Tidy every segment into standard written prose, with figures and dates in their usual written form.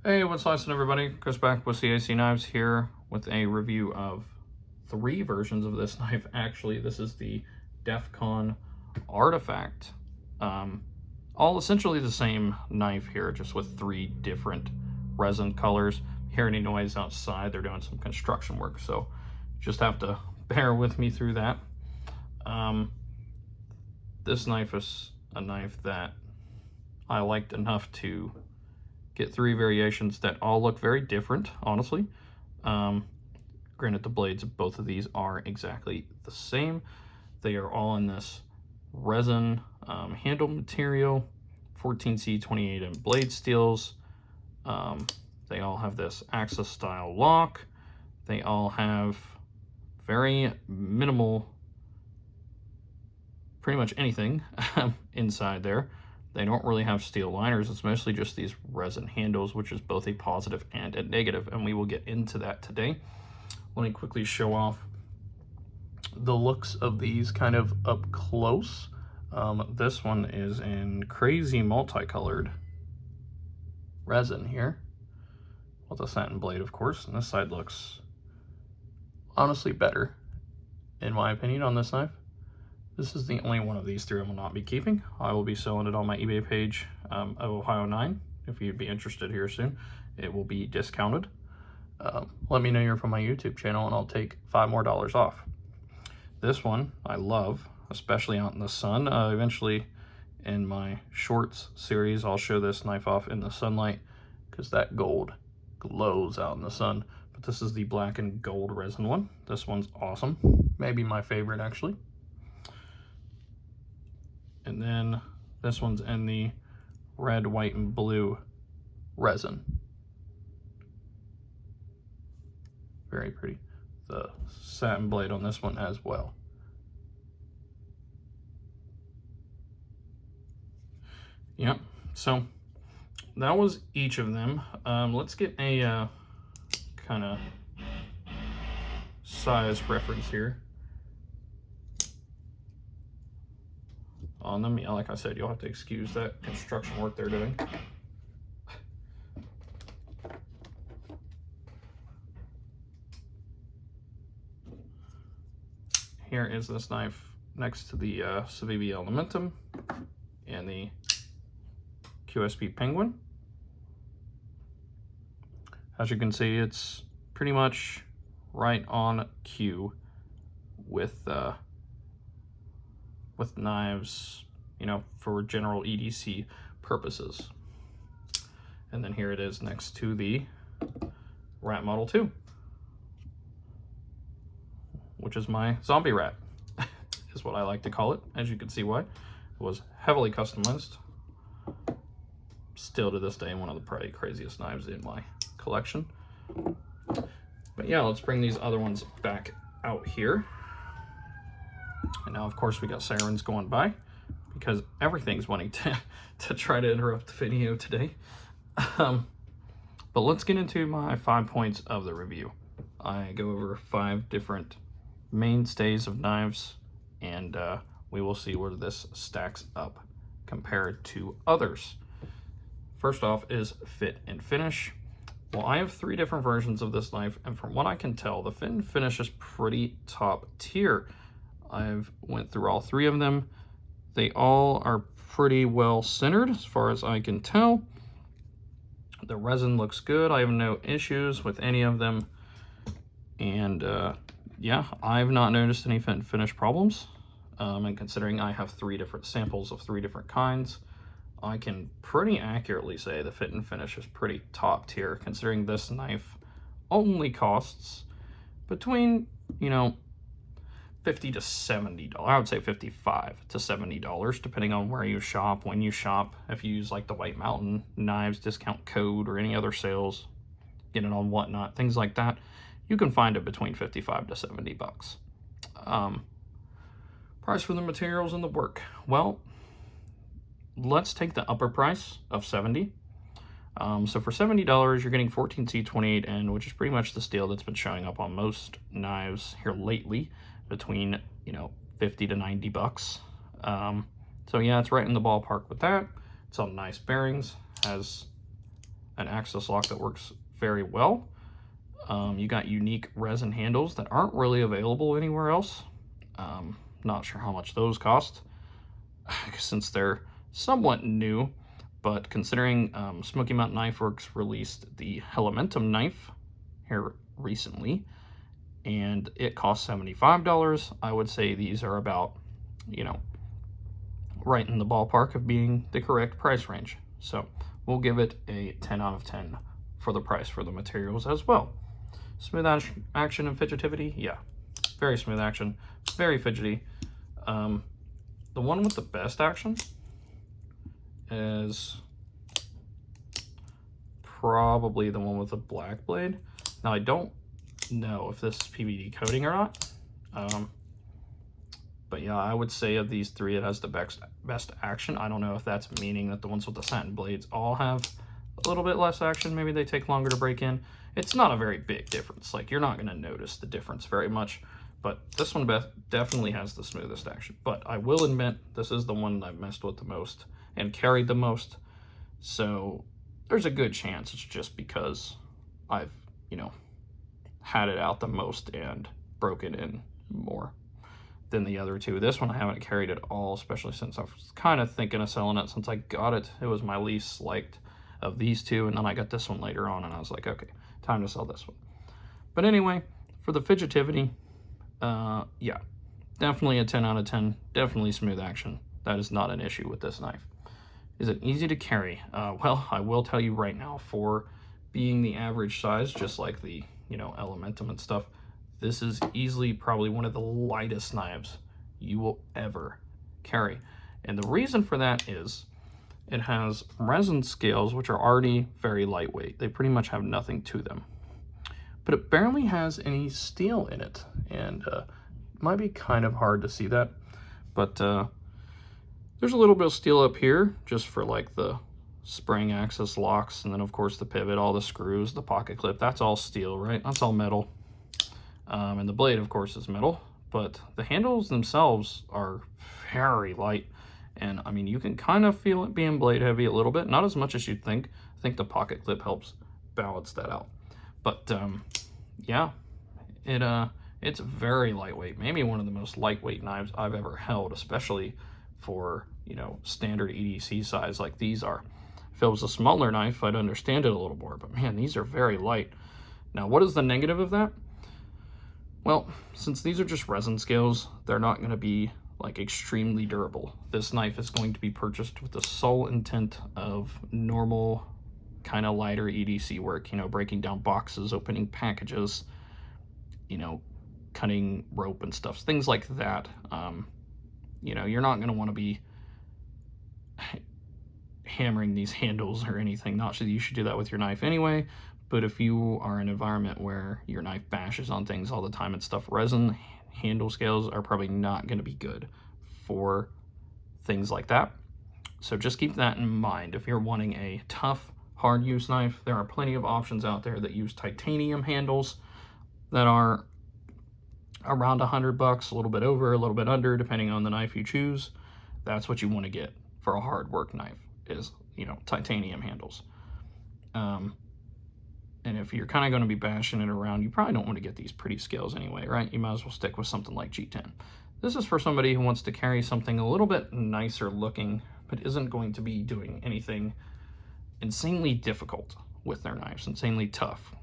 Hey, what's awesome, everybody? Chris back with CAC Knives here with a review of 3 versions of this knife. Actually, this is the DEFCON Artifact. All essentially the same knife here, just with 3 different resin colors. Hear any noise outside, they're doing some construction work, so just have to bear with me through that. This knife is a knife that I liked enough to get 3 variations that all look very different, honestly. Granted, the blades of both of these are exactly the same. They are all in this resin handle material, 14C28 and blade steels. They all have this Axis style lock. They all have very minimal, pretty much anything inside there. They don't really have steel liners. It's mostly just these resin handles, which is both a positive and a negative, and we will get into that today. Let me quickly show off the looks of these kind of up close. This one is in crazy multicolored resin here, with a satin blade, of course, and this side looks honestly better, in my opinion, on this knife. This is the only one of these 3 I will not be keeping. I will be selling it on my eBay page of Ohio 9. If you'd be interested here soon, it will be discounted. Let me know you're from my YouTube channel and I'll take $5 more off. This one I love, especially out in the sun. Eventually in my shorts series, I'll show this knife off in the sunlight because that gold glows out in the sun. But this is the black and gold resin one. This one's awesome. Maybe my favorite, actually. And then this one's in the red, white, and blue resin. Very pretty. The satin blade on this one as well. Yep, so that was each of them. Let's get a kind of size reference here on them. Yeah, like I said, you'll have to excuse that construction work they're doing. Here is this knife next to the Civivi Elementum and the QSP Penguin. As you can see, it's pretty much right on cue with knives, you know, for general EDC purposes. And then here it is next to the Rat Model 2, which is my zombie rat, is what I like to call it. As you can see why. It was heavily customized. Still to this day, one of the probably craziest knives in my collection. But yeah, let's bring these other ones back out here. And now, of course, we got sirens going by because everything's wanting to try to interrupt the video today. But let's get into my 5 points of the review. I go over 5 different mainstays of knives, and we will see where this stacks up compared to others. First off is fit and finish. Well, I have 3 different versions of this knife, and from what I can tell, the fit and finish is pretty top tier. I've went through all 3 of them. They all are pretty well centered as far as I can tell. The resin looks good. I have no issues with any of them. And yeah, I've not noticed any fit and finish problems. And considering I have 3 different samples of 3 different kinds, I can pretty accurately say the fit and finish is pretty top tier, considering this knife only costs between, you know, $50 to $70. I would say $55 to $70, depending on where you shop, when you shop. If you use like the White Mountain Knives discount code or any other sales, get it on Whatnot, things like that, you can find it between $55 to $70. Price for the materials and the work. Well, let's take the upper price of $70. So for $70, you're getting 14C28N, which is pretty much the steel that's been showing up on most knives here lately, between, you know, 50 to 90 bucks. So yeah, it's right in the ballpark with that. It's on nice bearings, has an access lock that works very well. You got UNIQUE Resin handles that aren't really available anywhere else. Not sure how much those cost since they're somewhat new, but considering Smoky Mountain Knife Works released the Elementum knife here recently, and it costs $75, I would say these are about, you know, right in the ballpark of being the correct price range. So we'll give it a 10 out of 10 for the price for the materials as well. Smooth action and fidgetivity, yeah, very smooth action, very fidgety. The one with the best action is probably the one with the black blade. Now I don't know if this is PVD coating or not, but yeah, I would say of these three it has the best action. I don't know if that's meaning that the ones with the satin blades all have a little bit less action. Maybe they take longer to break in. It's not a very big difference. Like, you're not going to notice the difference very much, but this one definitely has the smoothest action. But I will admit, this is the one I've messed with the most and carried the most. So there's a good chance it's just because I've, you know, had it out the most and broken in more than the other two. This one I haven't carried at all, especially since I was kind of thinking of selling it since I got it. It was my least liked of these two, and then I got this one later on, and I was like, okay, time to sell this one. But anyway, for the fidgetivity, yeah, definitely a 10 out of 10, definitely smooth action. That is not an issue with this knife. Is it easy to carry? Well, I will tell you right now, for being the average size, just like the, you know, Elementum and stuff, this is easily probably one of the lightest knives you will ever carry. And the reason for that is it has resin scales, which are already very lightweight. They pretty much have nothing to them. But it barely has any steel in it. And it might be kind of hard to see that. But there's a little bit of steel up here, just for like the spring axis locks. And then of course the pivot, all the screws, the pocket clip, that's all steel, right? That's all metal. And the blade, of course, is metal. But the handles themselves are very light. And I mean, you can kind of feel it being blade heavy a little bit, not as much as you'd think. I think the pocket clip helps balance that out. But yeah, it's very lightweight. Maybe one of the most lightweight knives I've ever held, especially for, you know, standard EDC size like these are. If it was a smaller knife, I'd understand it a little more. But man, these are very light. Now, what is the negative of that? Well, since these are just resin scales, they're not going to be like extremely durable. This knife is going to be purchased with the sole intent of normal kind of lighter EDC work, you know, breaking down boxes, opening packages, you know, cutting rope and stuff, things like that. You know, you're not going to want to be hammering these handles or anything. Not that you should do that with your knife anyway, but if you are in an environment where your knife bashes on things all the time and stuff, resin handle scales are probably not going to be good for things like that. So just keep that in mind. If you're wanting a tough, hard use knife, there are plenty of options out there that use titanium handles that are around $100, a little bit over, a little bit under, depending on the knife you choose. That's what you want to get for a hard work knife, is, you know, titanium handles. And if you're kind of going to be bashing it around, you probably don't want to get these pretty scales anyway, right? You might as well stick with something like G10. This is for somebody who wants to carry something a little bit nicer looking, but isn't going to be doing anything insanely difficult with their knives, insanely tough.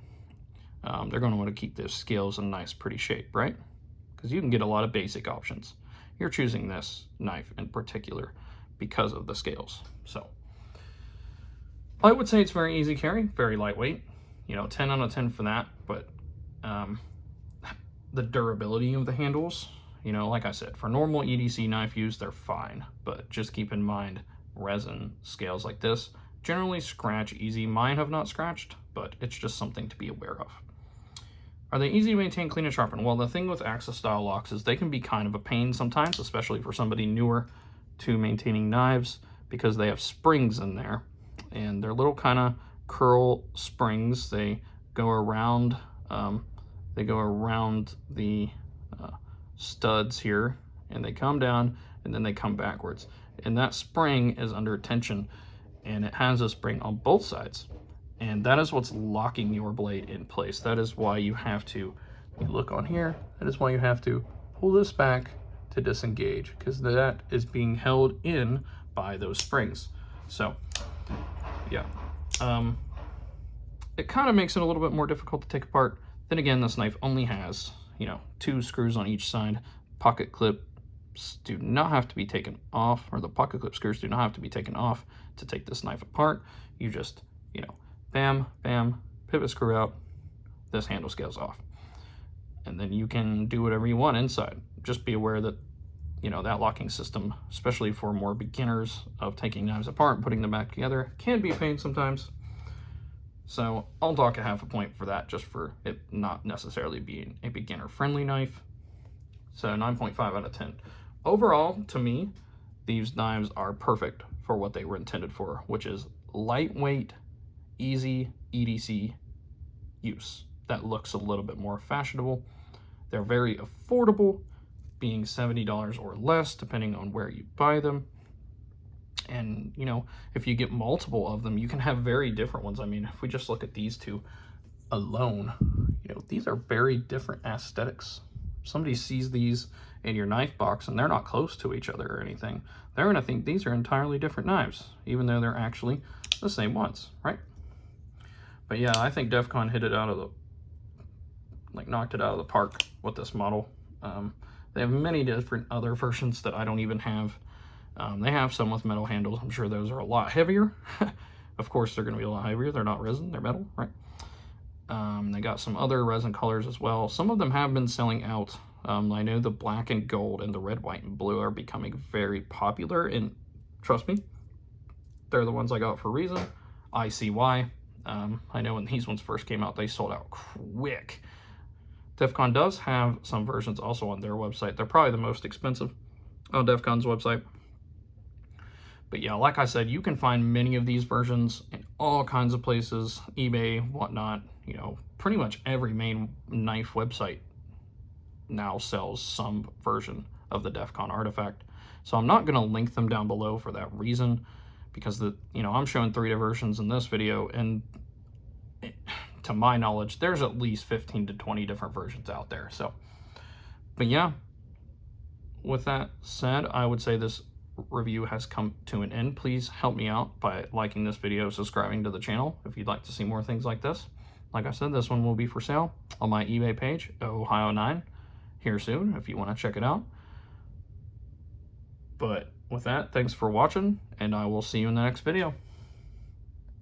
They're going to want to keep those scales in nice, pretty shape, right? Because you can get a lot of basic options. You're choosing this knife in particular because of the scales. So I would say it's very easy carry, very lightweight. You know, 10 out of 10 for that, but the durability of the handles, you know, like I said, for normal EDC knife use, they're fine, but just keep in mind, resin scales like this generally scratch easy. Mine have not scratched, but it's just something to be aware of. Are they easy to maintain, clean, and sharpen? Well, the thing with Axis style locks is they can be kind of a pain sometimes, especially for somebody newer to maintaining knives, because they have springs in there, and they're little kind of curl springs. They go around the studs here, and they come down, and then they come backwards. And that spring is under tension, and it has a spring on both sides. And that is what's locking your blade in place. That is why you have to, you look on here, that is why you have to pull this back to disengage, because that is being held in by those springs. So yeah, it kind of makes it a little bit more difficult to take apart. Then again, this knife only has, you know, 2 screws on each side. Pocket clips do not have to be taken off, or the pocket clip screws do not have to be taken off to take this knife apart. You just, you know, bam, bam, pivot screw out, this handle scales off. And then you can do whatever you want inside. Just be aware that, you know, that locking system, especially for more beginners of taking knives apart and putting them back together, can be a pain sometimes. So I'll dock a half a point for that, just for it not necessarily being a beginner-friendly knife. So 9.5 out of 10. Overall, to me, these knives are perfect for what they were intended for, which is lightweight, easy EDC use. That looks a little bit more fashionable. They're very affordable, being $70 or less, depending on where you buy them. And, you know, if you get multiple of them, you can have very different ones. I mean, if we just look at these two alone, you know, these are very different aesthetics. Somebody sees these in your knife box and they're not close to each other or anything, they're gonna think these are entirely different knives, even though they're actually the same ones, right? But yeah, I think DEFCON hit it out of the, like, knocked it out of the park with this model. They have many different other versions that I don't even have. They have some with metal handles. I'm sure those are a lot heavier. Of course, they're going to be a lot heavier. They're not resin, they're metal, right? They got some other resin colors as well. Some of them have been selling out. I know the black and gold and the red, white, and blue are becoming very popular, and trust me, they're the ones I got for a reason. I see why. I know when these ones first came out, they sold out quick. DEFCON does have some versions also on their website. They're probably the most expensive on DEFCON's website. But yeah, like I said, you can find many of these versions in all kinds of places, eBay, whatnot. You know, pretty much every main knife website now sells some version of the DEFCON artifact. So I'm not going to link them down below for that reason, because I'm showing 3 versions in this video, and to my knowledge, there's at least 15 to 20 different versions out there. So, but yeah, with that said, I would say this review has come to an end. Please help me out by liking this video, subscribing to the channel if you'd like to see more things like this. Like I said, this one will be for sale on my eBay page, Ohio9, here soon if you want to check it out. But with that, thanks for watching, and I will see you in the next video.